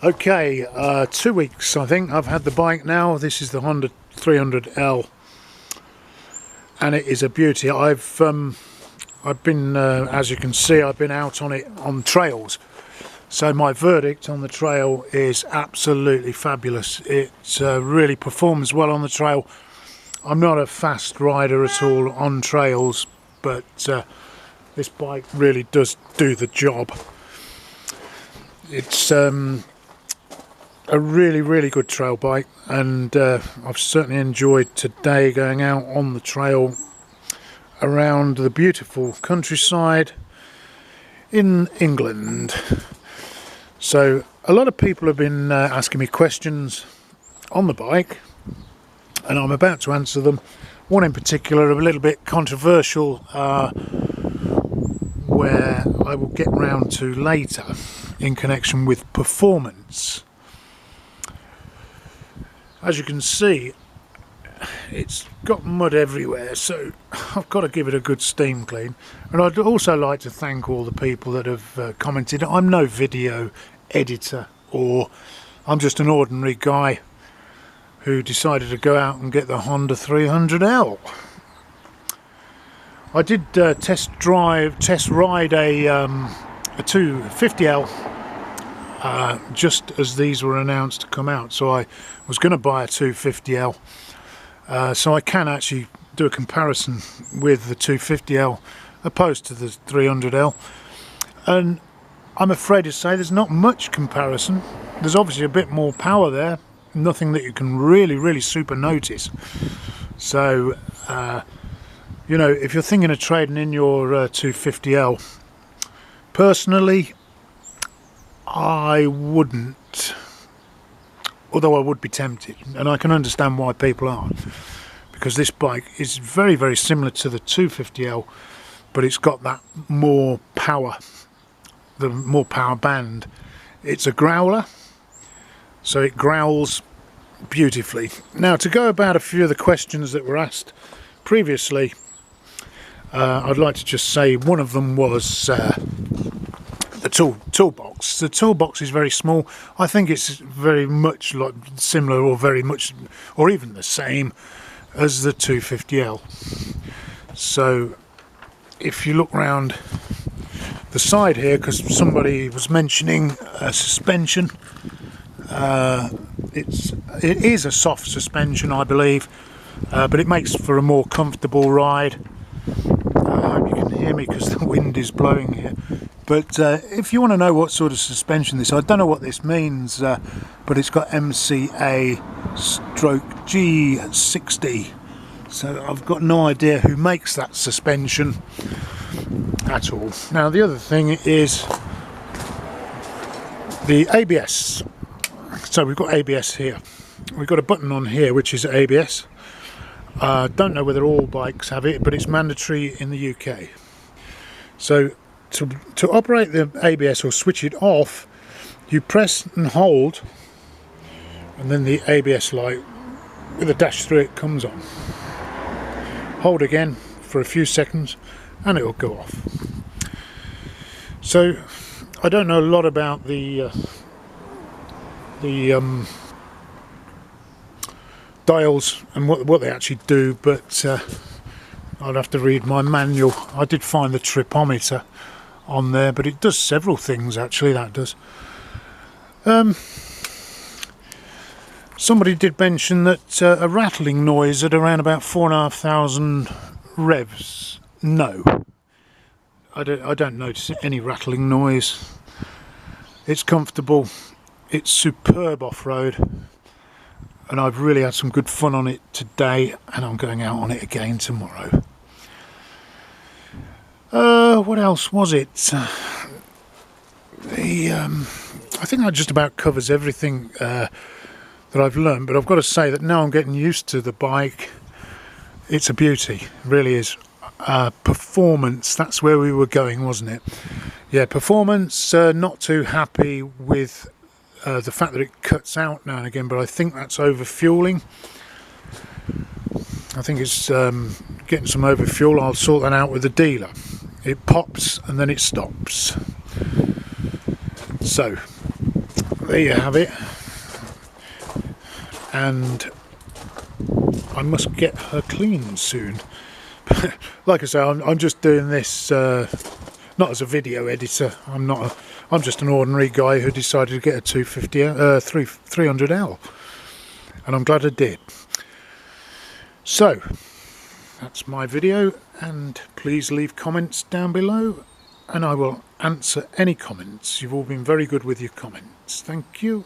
Okay, 2 weeks I think I've had the bike now. This is the Honda 300L and it is a beauty. I've been, as you can see, I've been out on it on trails. So my verdict on the trail is absolutely fabulous. It really performs well on the trail. I'm not a fast rider at all on trails, but this bike really does do the job. It's a really good trail bike, and I've certainly enjoyed today going out on the trail around the beautiful countryside in England. So a lot of people have been asking me questions on the bike, and I'm about to answer them. One in particular, a little bit controversial, where I will get round to later in connection with performance. As you can see, it's got mud everywhere, so I've got to give it a good steam clean. And I'd also like to thank all the people that have commented. I'm no video editor, or I'm just an ordinary guy who decided to go out and get the Honda 300L. I did test ride a 250L just as these were announced to come out, so I was going to buy a 250L, so I can actually do a comparison with the 250L opposed to the 300L, and I'm afraid to say there's not much comparison. There's obviously a bit more power there, nothing that you can really super notice. So you know, if you're thinking of trading in your 250L, personally I wouldn't, although I would be tempted, and I can understand why people aren't, because this bike is very similar to the 250L, but it's got that more power, the more power band. It's a growler, so it growls beautifully. Now, to go about a few of the questions that were asked previously, I'd like to just say one of them was the toolbox. The toolbox is very small. I think it's very much like similar, or very much, or even the same as the 250L. So if you look round the side here, because somebody was mentioning suspension, it is a soft suspension, I believe, but it makes for a more comfortable ride. I hope you can hear me because the wind is blowing here. But if you want to know what sort of suspension this is, I don't know what this means, but it's got MCA/G60. So I've got no idea who makes that suspension at all. Now, the other thing is the ABS. So we've got ABS here. We've got a button on here which is ABS. Don't know whether all bikes have it, but it's mandatory in the UK. So to operate the ABS or switch it off, you press and hold, and then the ABS light with a dash through it comes on. Hold again for a few seconds and it will go off. So I don't know a lot about the dials and what they actually do, but I'd have to read my manual. I did find the tripometer on there, but it does several things actually, that does. Somebody did mention that a rattling noise at around about 4,500 revs. No, I don't notice any rattling noise. It's comfortable, it's superb off-road, and I've really had some good fun on it today, and I'm going out on it again tomorrow. What else was it? I think that just about covers everything that I've learned, but I've got to say that now I'm getting used to the bike. It's a beauty, it really is. Performance, that's where we were going, wasn't it? Yeah, performance, not too happy with the fact that it cuts out now and again, but I think that's over fueling. I think it's getting some over fuel. I'll sort that out with the dealer. It pops and then it stops. So there you have it. And I must get her clean soon. Like I say, I'm just doing this not as a video editor. I'm just an ordinary guy who decided to get a 300L, and I'm glad I did. So that's my video, and please leave comments down below and I will answer any comments. You've all been very good with your comments. Thank you.